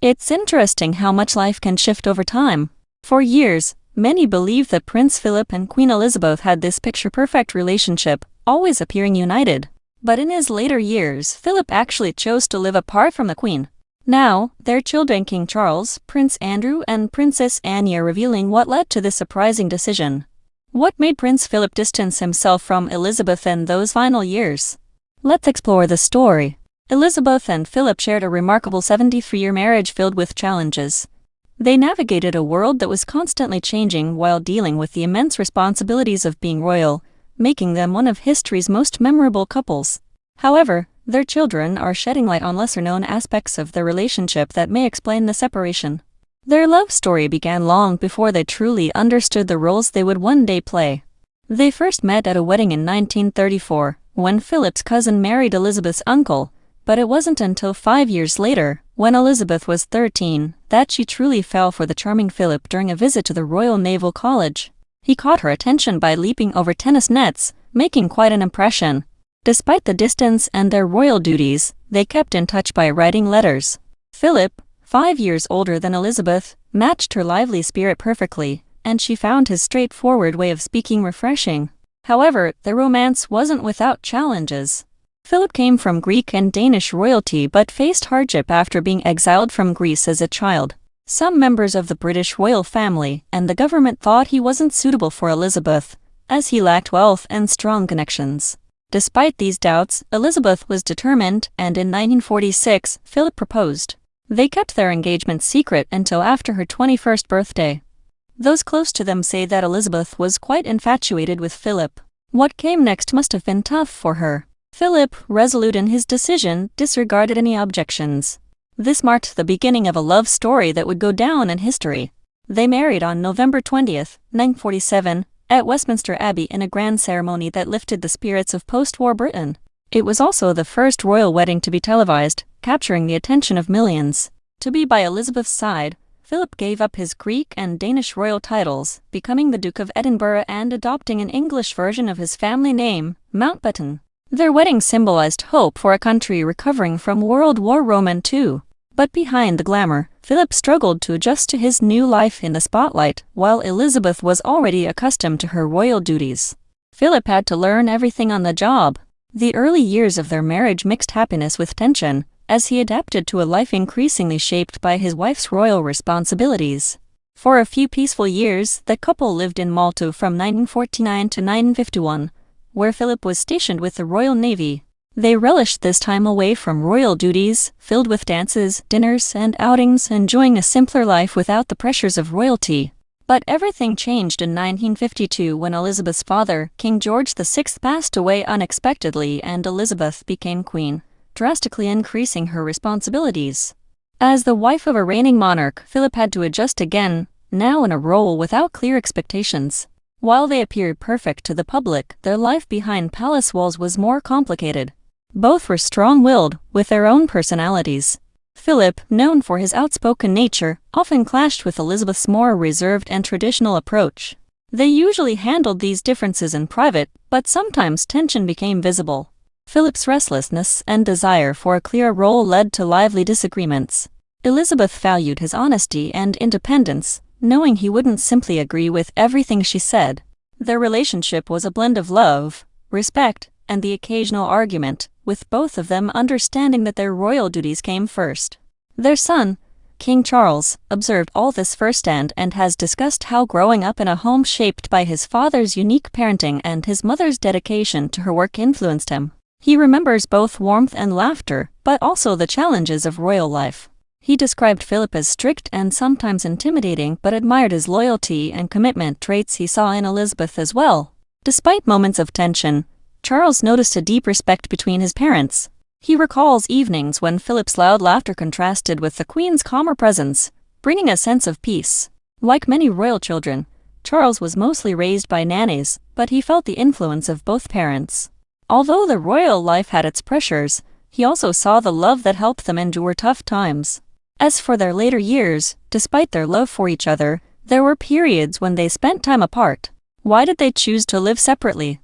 It's interesting how much life can shift over time. For years, many believed that Prince Philip and Queen Elizabeth had this picture-perfect relationship, always appearing united. But in his later years, Philip actually chose to live apart from the Queen. Now, their children King Charles, Prince Andrew and Princess Anne are revealing what led to this surprising decision. What made Prince Philip distance himself from Elizabeth in those final years? Let's explore the story. Elizabeth and Philip shared a remarkable 73-year marriage filled with challenges. They navigated a world that was constantly changing while dealing with the immense responsibilities of being royal, making them one of history's most memorable couples. However, their children are shedding light on lesser-known aspects of their relationship that may explain the separation. Their love story began long before they truly understood the roles they would one day play. They first met at a wedding in 1934, when Philip's cousin married Elizabeth's uncle, but it wasn't until 5 years later, when Elizabeth was 13, that she truly fell for the charming Philip during a visit to the Royal Naval College. He caught her attention by leaping over tennis nets, making quite an impression. Despite the distance and their royal duties, they kept in touch by writing letters. Philip, 5 years older than Elizabeth, matched her lively spirit perfectly, and she found his straightforward way of speaking refreshing. However, their romance wasn't without challenges. Philip came from Greek and Danish royalty but faced hardship after being exiled from Greece as a child. Some members of the British royal family and the government thought he wasn't suitable for Elizabeth, as he lacked wealth and strong connections. Despite these doubts, Elizabeth was determined, and in 1946, Philip proposed. They kept their engagement secret until after her 21st birthday. Those close to them say that Elizabeth was quite infatuated with Philip. What came next must have been tough for her. Philip, resolute in his decision, disregarded any objections. This marked the beginning of a love story that would go down in history. They married on November 20th, 1947, at Westminster Abbey in a grand ceremony that lifted the spirits of post-war Britain. It was also the first royal wedding to be televised, capturing the attention of millions. To be by Elizabeth's side, Philip gave up his Greek and Danish royal titles, becoming the Duke of Edinburgh and adopting an English version of his family name, Mountbatten. Their wedding symbolized hope for a country recovering from World War II. But behind the glamour, Philip struggled to adjust to his new life in the spotlight, while Elizabeth was already accustomed to her royal duties. Philip had to learn everything on the job. The early years of their marriage mixed happiness with tension, as he adapted to a life increasingly shaped by his wife's royal responsibilities. For a few peaceful years, the couple lived in Malta from 1949 to 1951, where Philip was stationed with the Royal Navy. They relished this time away from royal duties, filled with dances, dinners, and outings, enjoying a simpler life without the pressures of royalty. But everything changed in 1952 when Elizabeth's father, King George VI, passed away unexpectedly and Elizabeth became queen, drastically increasing her responsibilities. As the wife of a reigning monarch, Philip had to adjust again, now in a role without clear expectations. While they appeared perfect to the public, their life behind palace walls was more complicated. Both were strong-willed, with their own personalities. Philip, known for his outspoken nature, often clashed with Elizabeth's more reserved and traditional approach. They usually handled these differences in private, but sometimes tension became visible. Philip's restlessness and desire for a clear role led to lively disagreements. Elizabeth valued his honesty and independence, knowing he wouldn't simply agree with everything she said. Their relationship was a blend of love, respect, and the occasional argument, with both of them understanding that their royal duties came first. Their son, King Charles, observed all this firsthand and has discussed how growing up in a home shaped by his father's unique parenting and his mother's dedication to her work influenced him. He remembers both warmth and laughter, but also the challenges of royal life. He described Philip as strict and sometimes intimidating but admired his loyalty and commitment, traits he saw in Elizabeth as well. Despite moments of tension, Charles noticed a deep respect between his parents. He recalls evenings when Philip's loud laughter contrasted with the Queen's calmer presence, bringing a sense of peace. Like many royal children, Charles was mostly raised by nannies, but he felt the influence of both parents. Although the royal life had its pressures, he also saw the love that helped them endure tough times. As for their later years, despite their love for each other, there were periods when they spent time apart. Why did they choose to live separately?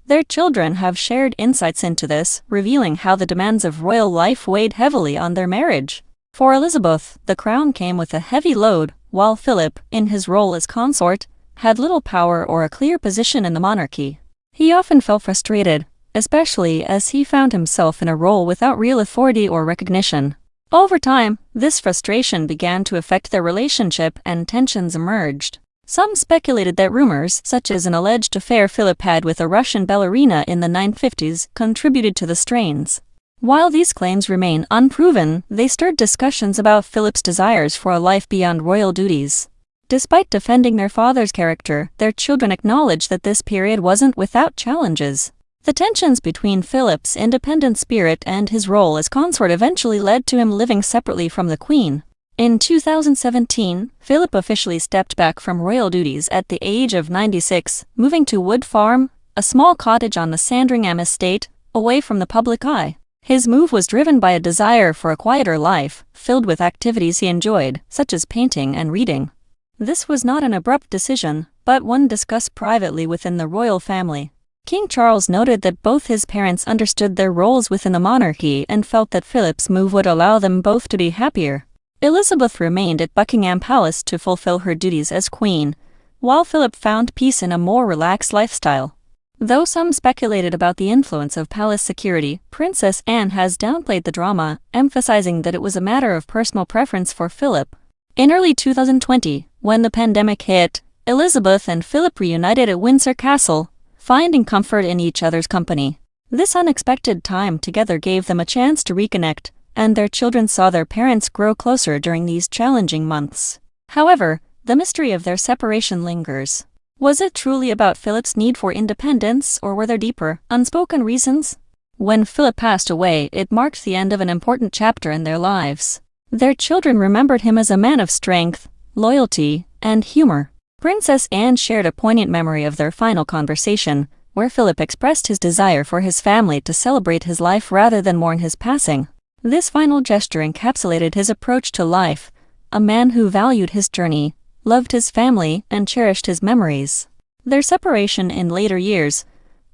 Their children have shared insights into this, revealing how the demands of royal life weighed heavily on their marriage. For Elizabeth, the crown came with a heavy load, while Philip, in his role as consort, had little power or a clear position in the monarchy. He often felt frustrated, especially as he found himself in a role without real authority or recognition. Over time, this frustration began to affect their relationship and tensions emerged. Some speculated that rumors, such as an alleged affair Philip had with a Russian ballerina in the 1950s, contributed to the strains. While these claims remain unproven, they stirred discussions about Philip's desires for a life beyond royal duties. Despite defending their father's character, their children acknowledged that this period wasn't without challenges. The tensions between Philip's independent spirit and his role as consort eventually led to him living separately from the Queen. In 2017, Philip officially stepped back from royal duties at the age of 96, moving to Wood Farm, a small cottage on the Sandringham estate, away from the public eye. His move was driven by a desire for a quieter life, filled with activities he enjoyed, such as painting and reading. This was not an abrupt decision, but one discussed privately within the royal family. King Charles noted that both his parents understood their roles within the monarchy and felt that Philip's move would allow them both to be happier. Elizabeth remained at Buckingham Palace to fulfill her duties as queen, while Philip found peace in a more relaxed lifestyle. Though some speculated about the influence of palace security, Princess Anne has downplayed the drama, emphasizing that it was a matter of personal preference for Philip. In early 2020, when the pandemic hit, Elizabeth and Philip reunited at Windsor Castle, finding comfort in each other's company. This unexpected time together gave them a chance to reconnect, and their children saw their parents grow closer during these challenging months. However, the mystery of their separation lingers. Was it truly about Philip's need for independence, or were there deeper, unspoken reasons? When Philip passed away, it marked the end of an important chapter in their lives. Their children remembered him as a man of strength, loyalty, and humor. Princess Anne shared a poignant memory of their final conversation, where Philip expressed his desire for his family to celebrate his life rather than mourn his passing. This final gesture encapsulated his approach to life, a man who valued his journey, loved his family, and cherished his memories. Their separation in later years,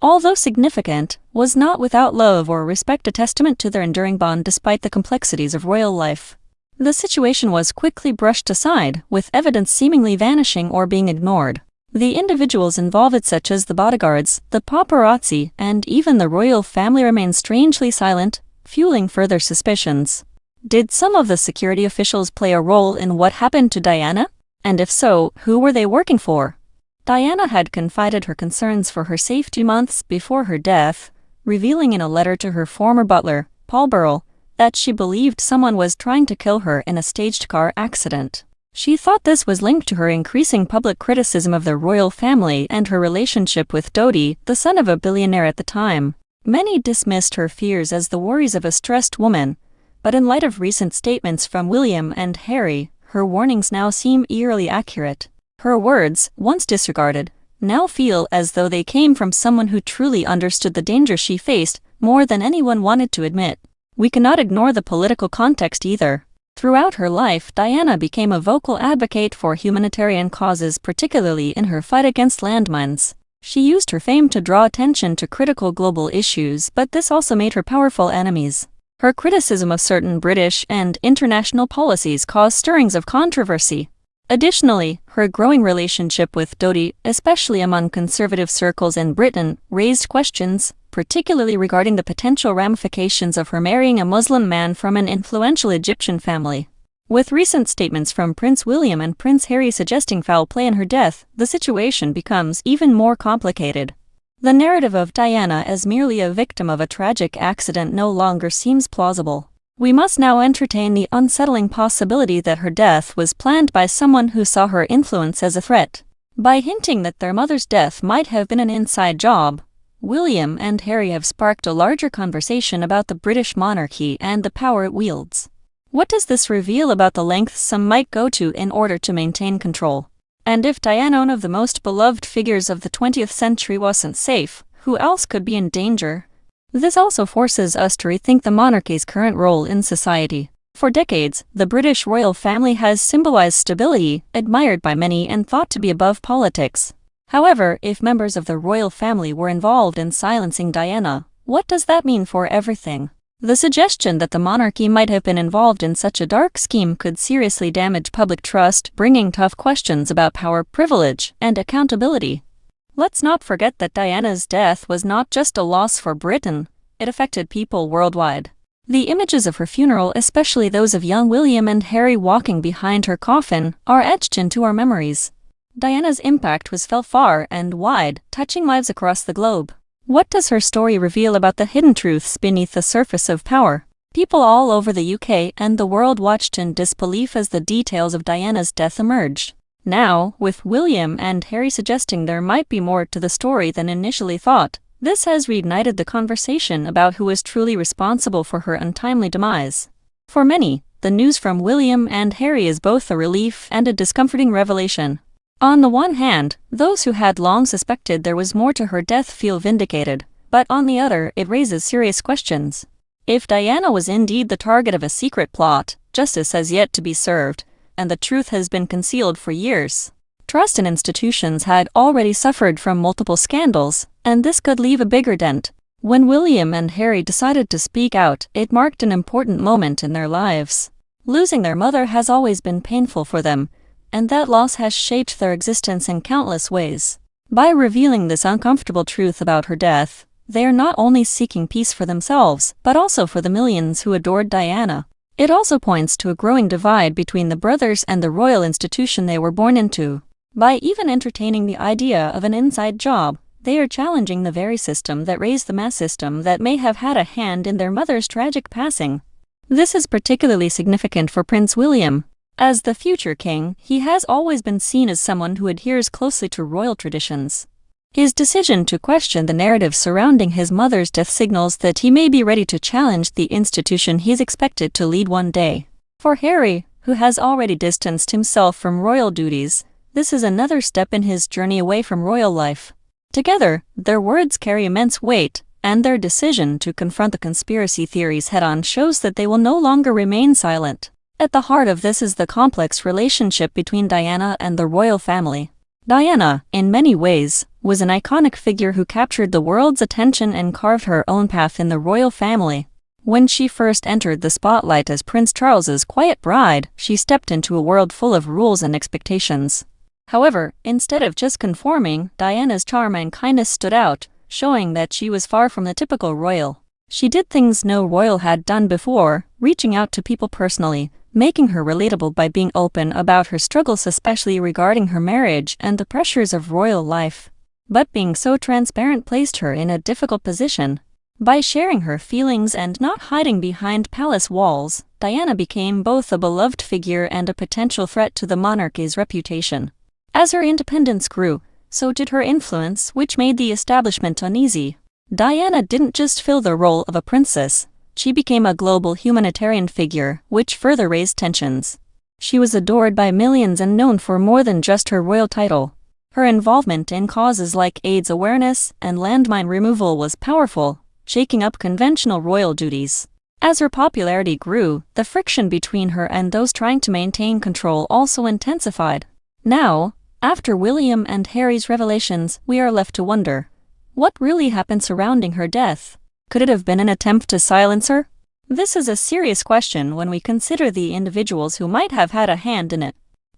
although significant, was not without love or respect, a testament to their enduring bond despite the complexities of royal life. The situation was quickly brushed aside, with evidence seemingly vanishing or being ignored. The individuals involved, such as the bodyguards, the paparazzi, and even the royal family, remained strangely silent, fueling further suspicions. Did some of the security officials play a role in what happened to Diana? And if so, who were they working for? Diana had confided her concerns for her safety months before her death, revealing in a letter to her former butler, Paul Burrell, that she believed someone was trying to kill her in a staged car accident. She thought this was linked to her increasing public criticism of the royal family and her relationship with Dodi, the son of a billionaire at the time. Many dismissed her fears as the worries of a stressed woman, but in light of recent statements from William and Harry, her warnings now seem eerily accurate. Her words, once disregarded, now feel as though they came from someone who truly understood the danger she faced more than anyone wanted to admit. We cannot ignore the political context either. Throughout her life, Diana became a vocal advocate for humanitarian causes, particularly in her fight against landmines. She used her fame to draw attention to critical global issues, but this also made her powerful enemies. Her criticism of certain British and international policies caused stirrings of controversy. Additionally, her growing relationship with Dodi, especially among conservative circles in Britain, raised questions, particularly regarding the potential ramifications of her marrying a Muslim man from an influential Egyptian family. With recent statements from Prince William and Prince Harry suggesting foul play in her death, the situation becomes even more complicated. The narrative of Diana as merely a victim of a tragic accident no longer seems plausible. We must now entertain the unsettling possibility that her death was planned by someone who saw her influence as a threat. By hinting that their mother's death might have been an inside job, William and Harry have sparked a larger conversation about the British monarchy and the power it wields. What does this reveal about the lengths some might go to in order to maintain control? And if Diana, one of the most beloved figures of the 20th century, wasn't safe, who else could be in danger? This also forces us to rethink the monarchy's current role in society. For decades, the British royal family has symbolized stability, admired by many and thought to be above politics. However, if members of the royal family were involved in silencing Diana, what does that mean for everything? The suggestion that the monarchy might have been involved in such a dark scheme could seriously damage public trust, bringing tough questions about power, privilege, and accountability. Let's not forget that Diana's death was not just a loss for Britain, it affected people worldwide. The images of her funeral, especially those of young William and Harry walking behind her coffin, are etched into our memories. Diana's impact was felt far and wide, touching lives across the globe. What does her story reveal about the hidden truths beneath the surface of power? People all over the UK and the world watched in disbelief as the details of Diana's death emerged. Now, with William and Harry suggesting there might be more to the story than initially thought, this has reignited the conversation about who is truly responsible for her untimely demise. For many, the news from William and Harry is both a relief and a discomforting revelation. On the one hand, those who had long suspected there was more to her death feel vindicated, but on the other, it raises serious questions. If Diana was indeed the target of a secret plot, justice has yet to be served, and the truth has been concealed for years. Trust in institutions had already suffered from multiple scandals, and this could leave a bigger dent. When William and Harry decided to speak out, it marked an important moment in their lives. Losing their mother has always been painful for them, and that loss has shaped their existence in countless ways. By revealing this uncomfortable truth about her death, they are not only seeking peace for themselves, but also for the millions who adored Diana. It also points to a growing divide between the brothers and the royal institution they were born into. By even entertaining the idea of an inside job, they are challenging the very system that raised the mass system that may have had a hand in their mother's tragic passing. This is particularly significant for Prince William. As the future king, he has always been seen as someone who adheres closely to royal traditions. His decision to question the narrative surrounding his mother's death signals that he may be ready to challenge the institution he is expected to lead one day. For Harry, who has already distanced himself from royal duties, this is another step in his journey away from royal life. Together, their words carry immense weight, and their decision to confront the conspiracy theories head-on shows that they will no longer remain silent. At the heart of this is the complex relationship between Diana and the royal family. Diana, in many ways, was an iconic figure who captured the world's attention and carved her own path in the royal family. When she first entered the spotlight as Prince Charles's quiet bride, she stepped into a world full of rules and expectations. However, instead of just conforming, Diana's charm and kindness stood out, showing that she was far from the typical royal. She did things no royal had done before, reaching out to people personally, making her relatable by being open about her struggles, especially regarding her marriage and the pressures of royal life. But being so transparent placed her in a difficult position. By sharing her feelings and not hiding behind palace walls, Diana became both a beloved figure and a potential threat to the monarchy's reputation. As her independence grew, so did her influence, which made the establishment uneasy. Diana didn't just fill the role of a princess, she became a global humanitarian figure, which further raised tensions. She was adored by millions and known for more than just her royal title. Her involvement in causes like AIDS awareness and landmine removal was powerful, shaking up conventional royal duties. As her popularity grew, the friction between her and those trying to maintain control also intensified. Now, after William and Harry's revelations, we are left to wonder, what really happened surrounding her death? Could it have been an attempt to silence her? This is a serious question when we consider the individuals who might have had a hand in it.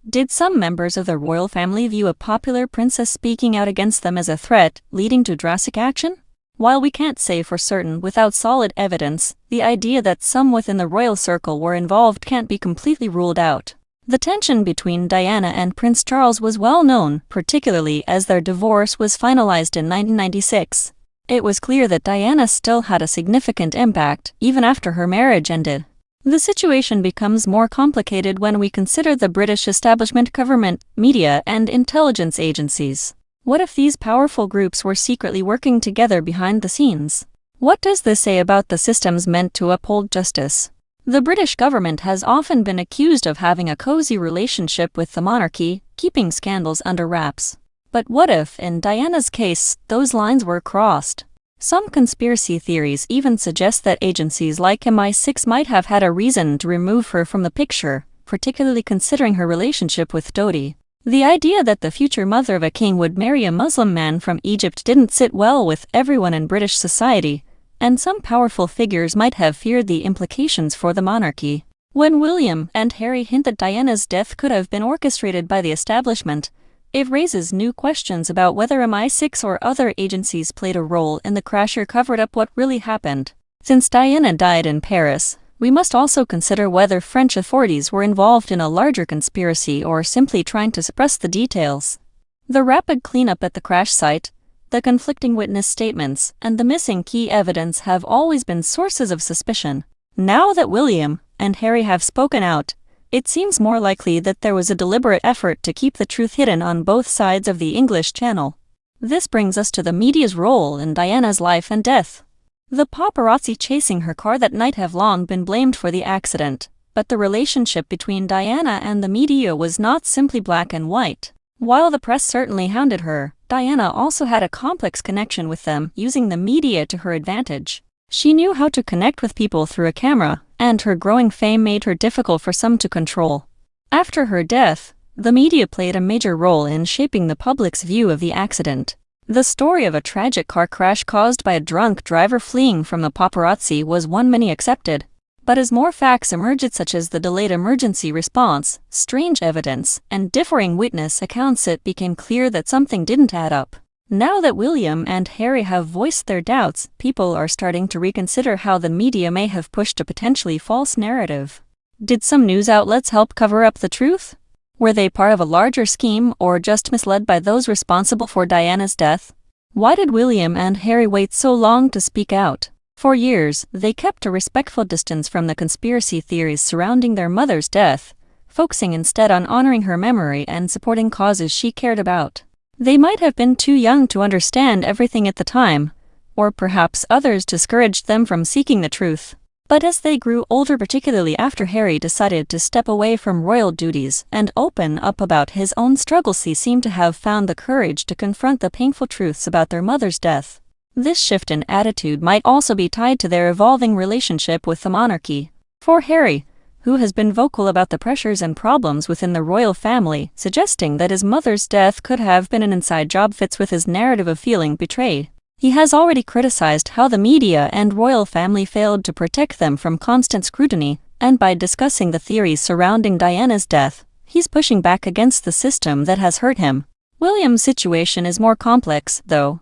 Did some members of the royal family view a popular princess speaking out against them as a threat, leading to drastic action? While we can't say for certain without solid evidence, the idea that some within the royal circle were involved can't be completely ruled out. The tension between Diana and Prince Charles was well known, particularly as their divorce was finalized in 1996. It was clear that Diana still had a significant impact, even after her marriage ended. The situation becomes more complicated when we consider the British establishment, government, media, and intelligence agencies. What if these powerful groups were secretly working together behind the scenes? What does this say about the systems meant to uphold justice? The British government has often been accused of having a cozy relationship with the monarchy, keeping scandals under wraps. But what if, in Diana's case, those lines were crossed? Some conspiracy theories even suggest that agencies like MI6 might have had a reason to remove her from the picture, particularly considering her relationship with Dodi. The idea that the future mother of a king would marry a Muslim man from Egypt didn't sit well with everyone in British society, and some powerful figures might have feared the implications for the monarchy. When William and Harry hint that Diana's death could have been orchestrated by the establishment, it raises new questions about whether MI6 or other agencies played a role in the crash or covered up what really happened. Since Diana died in Paris, we must also consider whether French authorities were involved in a larger conspiracy or simply trying to suppress the details. The rapid cleanup at the crash site, the conflicting witness statements, and the missing key evidence have always been sources of suspicion. Now that William and Harry have spoken out, it seems more likely that there was a deliberate effort to keep the truth hidden on both sides of the English Channel. This brings us to the media's role in Diana's life and death. The paparazzi chasing her car that night have long been blamed for the accident, but the relationship between Diana and the media was not simply black and white. While the press certainly hounded her, Diana also had a complex connection with them, using the media to her advantage. She knew how to connect with people through a camera, and her growing fame made her difficult for some to control. After her death, the media played a major role in shaping the public's view of the accident. The story of a tragic car crash caused by a drunk driver fleeing from the paparazzi was one many accepted. But as more facts emerged, such as the delayed emergency response, strange evidence, and differing witness accounts, it became clear that something didn't add up. Now that William and Harry have voiced their doubts, people are starting to reconsider how the media may have pushed a potentially false narrative. Did some news outlets help cover up the truth? Were they part of a larger scheme or just misled by those responsible for Diana's death? Why did William and Harry wait so long to speak out? For years, they kept a respectful distance from the conspiracy theories surrounding their mother's death, focusing instead on honoring her memory and supporting causes she cared about. They might have been too young to understand everything at the time, or perhaps others discouraged them from seeking the truth. But as they grew older, particularly after Harry decided to step away from royal duties and open up about his own struggles, he seemed to have found the courage to confront the painful truths about their mother's death. This shift in attitude might also be tied to their evolving relationship with the monarchy. For Harry, who has been vocal about the pressures and problems within the royal family, suggesting that his mother's death could have been an inside job fits with his narrative of feeling betrayed. He has already criticized how the media and royal family failed to protect them from constant scrutiny, and by discussing the theories surrounding Diana's death, he's pushing back against the system that has hurt him. William's situation is more complex, though.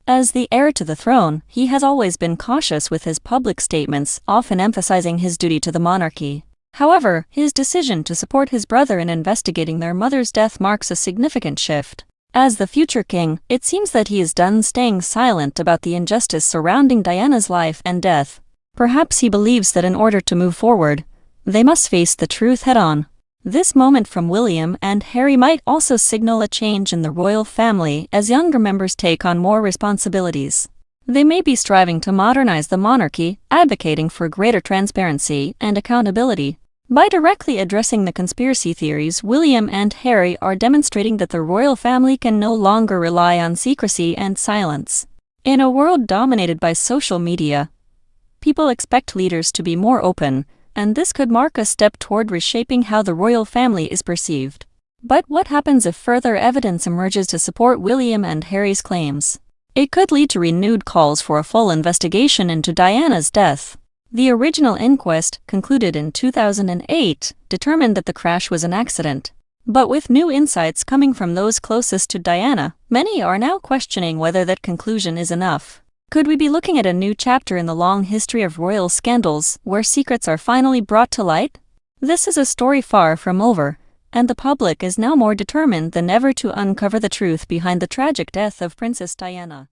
As the heir to the throne, he has always been cautious with his public statements, often emphasizing his duty to the monarchy. However, his decision to support his brother in investigating their mother's death marks a significant shift. As the future king, it seems that he is done staying silent about the injustice surrounding Diana's life and death. Perhaps he believes that in order to move forward, they must face the truth head-on. This moment from William and Harry might also signal a change in the royal family as younger members take on more responsibilities. They may be striving to modernize the monarchy, advocating for greater transparency and accountability. By directly addressing the conspiracy theories, William and Harry are demonstrating that the royal family can no longer rely on secrecy and silence. In a world dominated by social media, people expect leaders to be more open, and this could mark a step toward reshaping how the royal family is perceived. But what happens if further evidence emerges to support William and Harry's claims? It could lead to renewed calls for a full investigation into Diana's death. The original inquest, concluded in 2008, determined that the crash was an accident. But with new insights coming from those closest to Diana, many are now questioning whether that conclusion is enough. Could we be looking at a new chapter in the long history of royal scandals, where secrets are finally brought to light? This is a story far from over, and the public is now more determined than ever to uncover the truth behind the tragic death of Princess Diana.